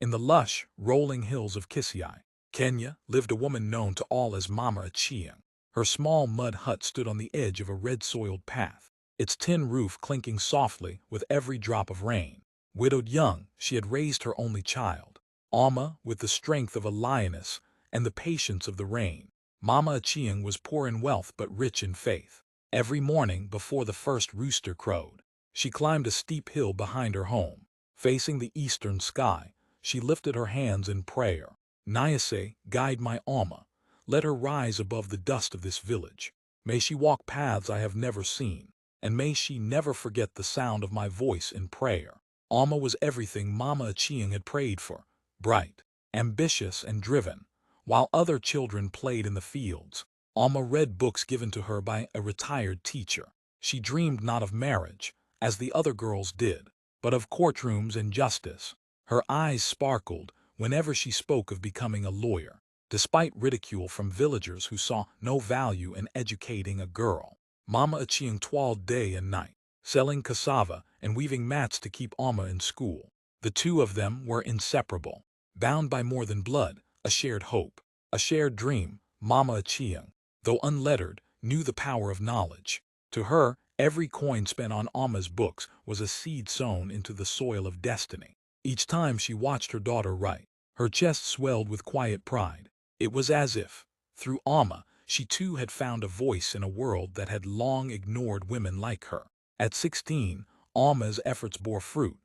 In the lush, rolling hills of Kisii, Kenya, lived a woman known to all as Mama Achieng. Her small mud hut stood on the edge of a red-soiled path, its tin roof clinking softly with every drop of rain. Widowed young, she had raised her only child, Alma, with the strength of a lioness and the patience of the rain. Mama Achieng was poor in wealth but rich in faith. Every morning before the first rooster crowed, she climbed a steep hill behind her home. Facing the eastern sky, she lifted her hands in prayer. Nyase, guide my Alma. Let her rise above the dust of this village. May she walk paths I have never seen, and may she never forget the sound of my voice in prayer. Alma was everything Mama Achieng had prayed for, bright, ambitious, and driven. While other children played in the fields, Alma read books given to her by a retired teacher. She dreamed not of marriage, as the other girls did, but of courtrooms and justice. Her eyes sparkled whenever she spoke of becoming a lawyer, despite ridicule from villagers who saw no value in educating a girl. Mama Achieng toiled day and night, selling cassava and weaving mats to keep Alma in school. The two of them were inseparable, bound by more than blood, a shared hope, a shared dream. Mama Achieng, though unlettered, knew the power of knowledge. To her, every coin spent on Alma's books was a seed sown into the soil of destiny. Each time she watched her daughter write, her chest swelled with quiet pride. It was as if, through Alma, she too had found a voice in a world that had long ignored women like her. At 16, Alma's efforts bore fruit.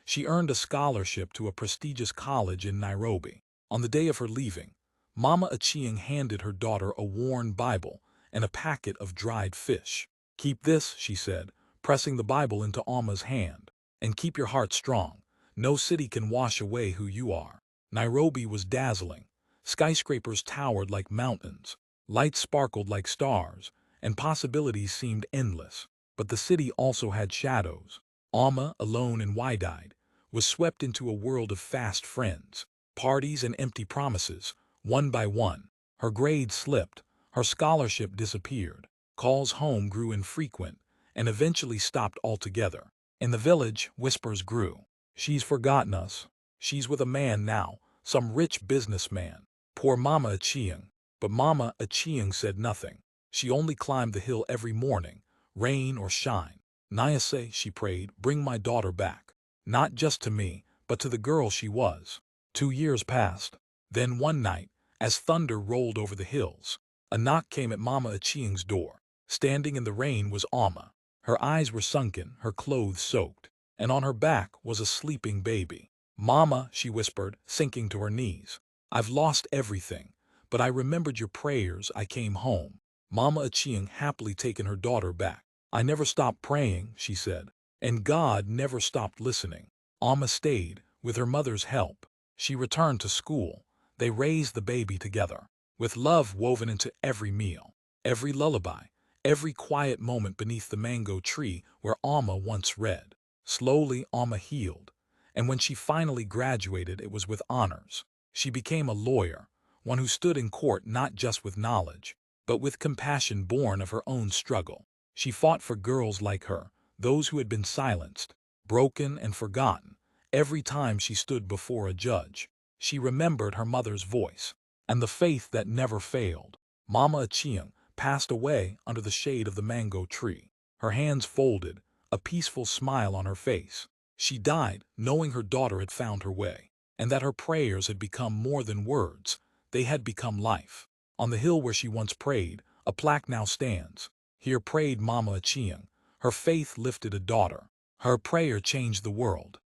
She earned a scholarship to a prestigious college in Nairobi. On the day of her leaving, Mama Achieng handed her daughter a worn Bible and a packet of dried fish. "Keep this," she said, pressing the Bible into Alma's hand, "and keep your heart strong. No city can wash away who you are." Nairobi was dazzling. Skyscrapers towered like mountains, lights sparkled like stars, and possibilities seemed endless. But the city also had shadows. Alma, alone and wide-eyed, was swept into a world of fast friends, parties and empty promises. One by one, her grades slipped, her scholarship disappeared, calls home grew infrequent, and eventually stopped altogether. In the village, whispers grew. "She's forgotten us. She's with a man now, some rich businessman." Poor Mama Achieng. But Mama Achieng said nothing. She only climbed the hill every morning, rain or shine. "Nyase," she prayed, "bring my daughter back. Not just to me, but to the girl she was." 2 years passed. Then one night, as thunder rolled over the hills, a knock came at Mama Achieng's door. Standing in the rain was Alma. Her eyes were sunken, her clothes soaked, and on her back was a sleeping baby. "Mama," she whispered, sinking to her knees, "I've lost everything, but I remembered your prayers. I came home." Mama Achieng happily taken her daughter back. "I never stopped praying," she said, "and God never stopped listening." Alma stayed, with her mother's help. She returned to school. They raised the baby together, with love woven into every meal, every lullaby, every quiet moment beneath the mango tree where Alma once read. Slowly, Alma healed, and when she finally graduated, it was with honors. She became a lawyer, one who stood in court not just with knowledge, but with compassion born of her own struggle. She fought for girls like her, those who had been silenced, broken, and forgotten. Every time she stood before a judge, she remembered her mother's voice and the faith that never failed. Mama Achieng passed away under the shade of the mango tree, her hands folded, a peaceful smile on her face. She died knowing her daughter had found her way, and that her prayers had become more than words, they had become life. On the hill where she once prayed, a plaque now stands. "Here prayed Mama Achieng. Her faith lifted a daughter. Her prayer changed the world."